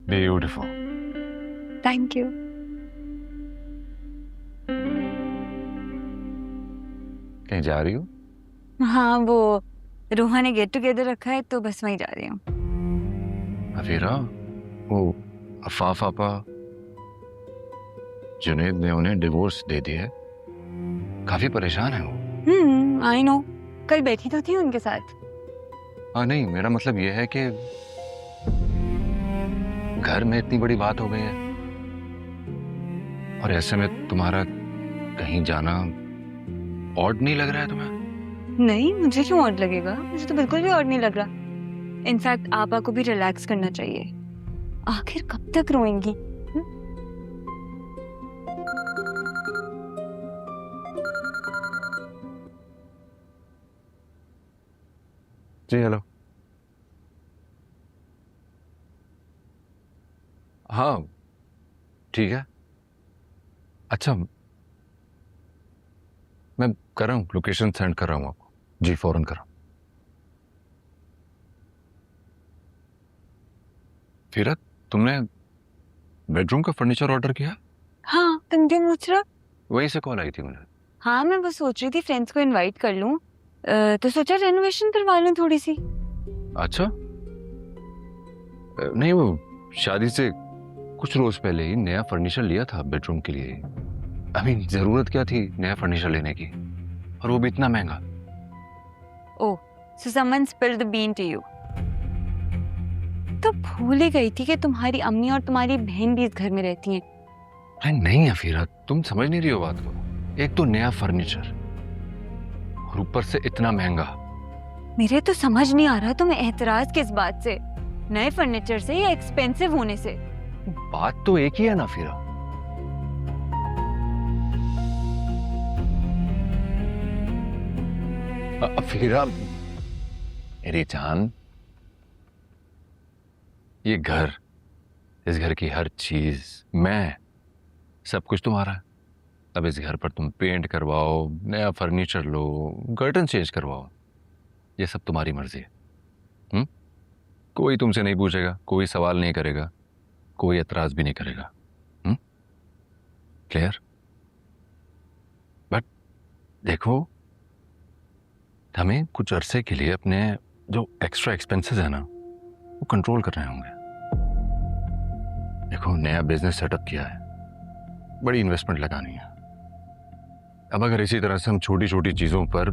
Beautiful. Thank you. कहीं जा रही हो? हाँ, वो रोहा ने गेट टुगेदर रखा है तो बस वहीं जा रही हूँ। अफीरा, वो अफाफ आपा, जुनैद ने उन्हें डिवोर्स दे दिया है। काफी परेशान है वो। आई नो, कल बैठी तो थी उनके साथ। हाँ नहीं, मेरा मतलब यह है कि घर में इतनी बड़ी बात हो गई है और ऐसे में तुम्हारा कहीं जाना ऑड नहीं लग रहा है तुम्हें? नहीं, मुझे क्यों ऑड लगेगा? मुझे तो बिल्कुल भी ऑड नहीं लग रहा। इनफैक्ट आपा को भी रिलैक्स करना चाहिए। आखिर कब तक रोएंगी? जी हेलो। हाँ ठीक है। अच्छा, मैं कर रहा हूँ, लोकेशन सेंड कर रहा हूँ आपको। जी फौरन कर रहा हूँ। फिर तुमने बेडरूम का फर्नीचर ऑर्डर किया? हाँ, तुम क्यों पूछ रहा? वहीं से कॉल आई थी मुझे। हाँ, मैं बस सोच रही थी फ्रेंड्स को इनवाइट कर लूं, तो सोचा रेनोवेशन करवा लूं थोड़ी सी। अच्छा, नहीं वो शादी से कुछ रोज पहले ही नया फर्नीचर लिया था बेडरूम के लिए। अभी जरूरत क्या थी नया फर्नीचर लेने की, और वो भी इतना महंगा। Oh, so someone spilled the bean to you. तो भूल ही गई थी कि तुम्हारी अम्मी और तुम्हारी बहन भी इस घर में रहती हैं। अरे नहीं अफीरा, तुम समझ नहीं रही हो बात को। एक तो नया फर्नीचर और ऊपर से इतना महंगा। मेरे तो समझ नहीं आ रहा तुम्हें एतराज किस बात से, नए फर्नीचर से या एक्सपेंसिव होने से? बात तो एक ही है ना अफीरा। अफीरा मेरी जान, ये घर, इस घर की हर चीज, मैं, सब कुछ तुम्हारा है। अब इस घर पर तुम पेंट करवाओ, नया फर्नीचर लो, कर्टन चेंज करवाओ, ये सब तुम्हारी मर्जी है। कोई तुमसे नहीं पूछेगा, कोई सवाल नहीं करेगा, कोई एतराज भी नहीं करेगा। क्लियर? बट देखो, हमें कुछ अरसे के लिए अपने जो एक्स्ट्रा एक्सपेंसेस है ना, वो कंट्रोल करने होंगे। देखो, नया बिजनेस सेटअप किया है, बड़ी इन्वेस्टमेंट लगानी है। अब अगर इसी तरह से हम छोटी छोटी चीजों पर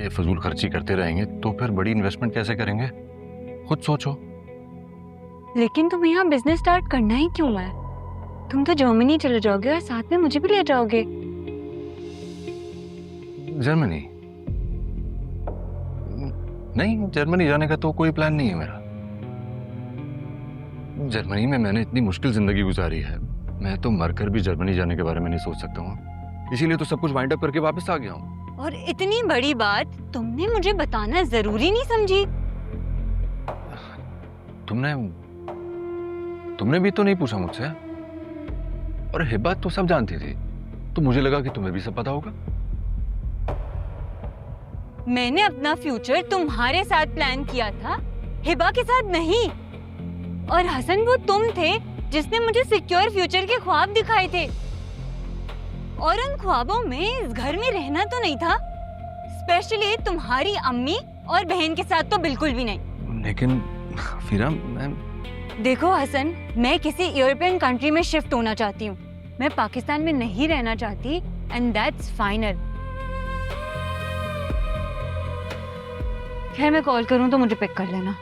ये फजूल खर्ची करते रहेंगे तो फिर बड़ी इन्वेस्टमेंट कैसे करेंगे? खुद सोचो। लेकिन तुम्हें यहाँ बिजनेस स्टार्ट करना ही क्यों है? तुम तो जर्मनी चले जाओगे और साथ में मुझे भी ले जाओगे। जर्मनी? नहीं, जर्मनी जाने का तो कोई प्लान नहीं है मेरा। जर्मनी में मैंने इतनी मुश्किल जिंदगी गुजारी है, मैं तो मरकर भी जर्मनी जाने के बारे में नहीं सोच सकता हूँ। इसीलिए तो सब कुछ वाइंड अप करके वापस आ गया हूँ। और इतनी बड़ी बात तुमने मुझे बताना जरूरी नहीं समझी? तुमने भी तो नहीं पूछा मुझसे, और हिब्बा तो सब जानती थी, तो मुझे लगा कि तुम्हें भी सब पता होगा। मैंने अपना फ्यूचर तुम्हारे साथ प्लान किया था, हिबा के साथ नहीं। और हसन, वो तुम थे जिसने मुझे सिक्योर फ्यूचर के ख्वाब दिखाए थे, और उन ख्वाबों में इस घर में रहना तो नहीं था, स्पेशली तुम्हारी अम्मी और बहन के साथ तो बिल्कुल भी नहीं। लेकिन फिर मैं... देखो हसन, मैं किसी यूरोपियन कंट्री में शिफ्ट होना चाहती हूँ, मैं पाकिस्तान में नहीं रहना चाहती, एंड दैट्स फाइनल। खैर, मैं कॉल करूँ तो मुझे पिक कर लेना।